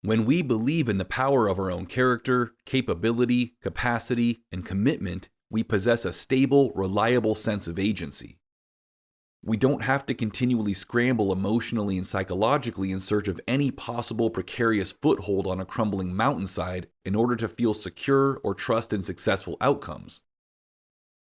When we believe in the power of our own character, capability, capacity, and commitment, we possess a stable, reliable sense of agency. We don't have to continually scramble emotionally and psychologically in search of any possible precarious foothold on a crumbling mountainside in order to feel secure or trust in successful outcomes.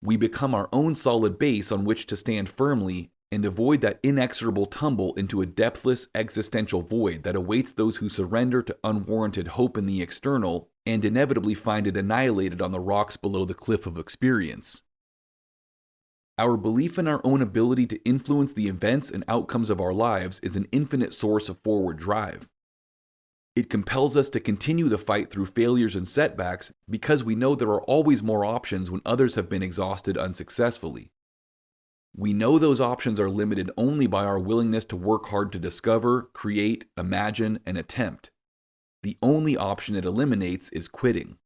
We become our own solid base on which to stand firmly and avoid that inexorable tumble into a depthless existential void that awaits those who surrender to unwarranted hope in the external and inevitably find it annihilated on the rocks below the cliff of experience. Our belief in our own ability to influence the events and outcomes of our lives is an infinite source of forward drive. It compels us to continue the fight through failures and setbacks because we know there are always more options when others have been exhausted unsuccessfully. We know those options are limited only by our willingness to work hard to discover, create, imagine, and attempt. The only option it eliminates is quitting.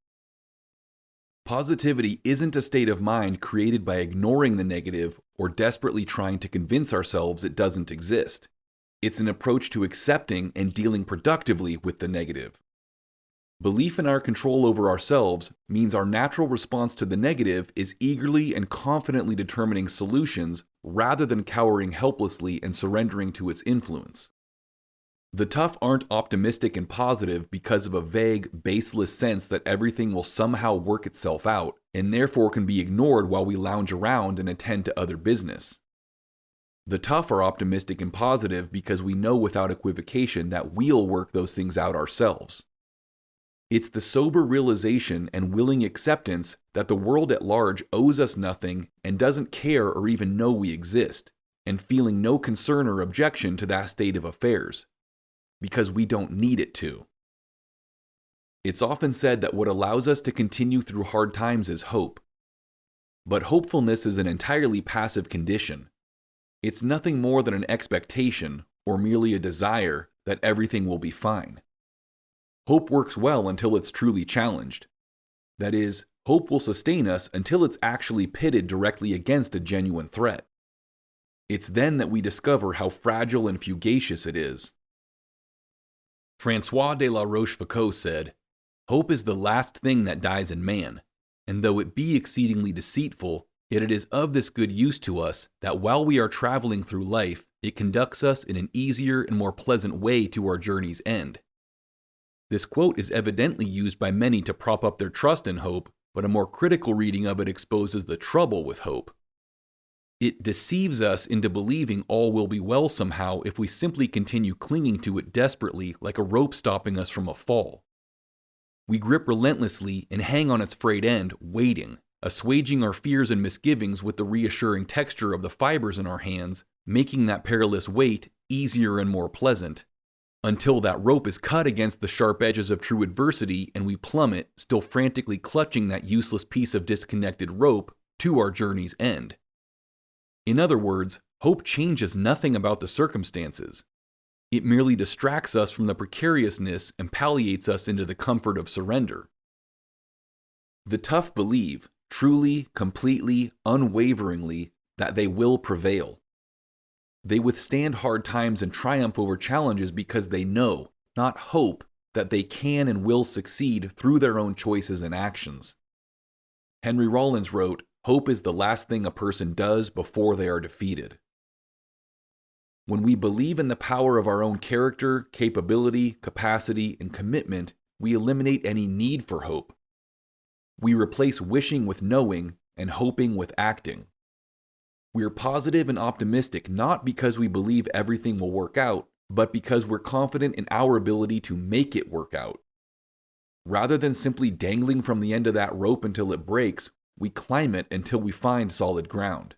Positivity isn't a state of mind created by ignoring the negative or desperately trying to convince ourselves it doesn't exist. It's an approach to accepting and dealing productively with the negative. Belief in our control over ourselves means our natural response to the negative is eagerly and confidently determining solutions rather than cowering helplessly and surrendering to its influence. The tough aren't optimistic and positive because of a vague, baseless sense that everything will somehow work itself out and therefore can be ignored while we lounge around and attend to other business. The tough are optimistic and positive because we know without equivocation that we'll work those things out ourselves. It's the sober realization and willing acceptance that the world at large owes us nothing and doesn't care or even know we exist, and feeling no concern or objection to that state of affairs, because we don't need it to. It's often said that what allows us to continue through hard times is hope. But hopefulness is an entirely passive condition. It's nothing more than an expectation, or merely a desire, that everything will be fine. Hope works well until it's truly challenged. That is, hope will sustain us until it's actually pitted directly against a genuine threat. It's then that we discover how fragile and fugacious it is. François de la Rochefoucauld said, "Hope is the last thing that dies in man, and though it be exceedingly deceitful, yet it is of this good use to us that while we are traveling through life, it conducts us in an easier and more pleasant way to our journey's end." This quote is evidently used by many to prop up their trust in hope, but a more critical reading of it exposes the trouble with hope. It deceives us into believing all will be well somehow if we simply continue clinging to it desperately like a rope stopping us from a fall. We grip relentlessly and hang on its frayed end, waiting, assuaging our fears and misgivings with the reassuring texture of the fibers in our hands, making that perilous wait easier and more pleasant, until that rope is cut against the sharp edges of true adversity and we plummet, still frantically clutching that useless piece of disconnected rope, to our journey's end. In other words, hope changes nothing about the circumstances. It merely distracts us from the precariousness and palliates us into the comfort of surrender. The tough believe, truly, completely, unwaveringly, that they will prevail. They withstand hard times and triumph over challenges because they know, not hope, that they can and will succeed through their own choices and actions. Henry Rollins wrote, "Hope is the last thing a person does before they are defeated." When we believe in the power of our own character, capability, capacity, and commitment, we eliminate any need for hope. We replace wishing with knowing and hoping with acting. We are positive and optimistic not because we believe everything will work out, but because we're confident in our ability to make it work out. Rather than simply dangling from the end of that rope until it breaks, we climb it until we find solid ground.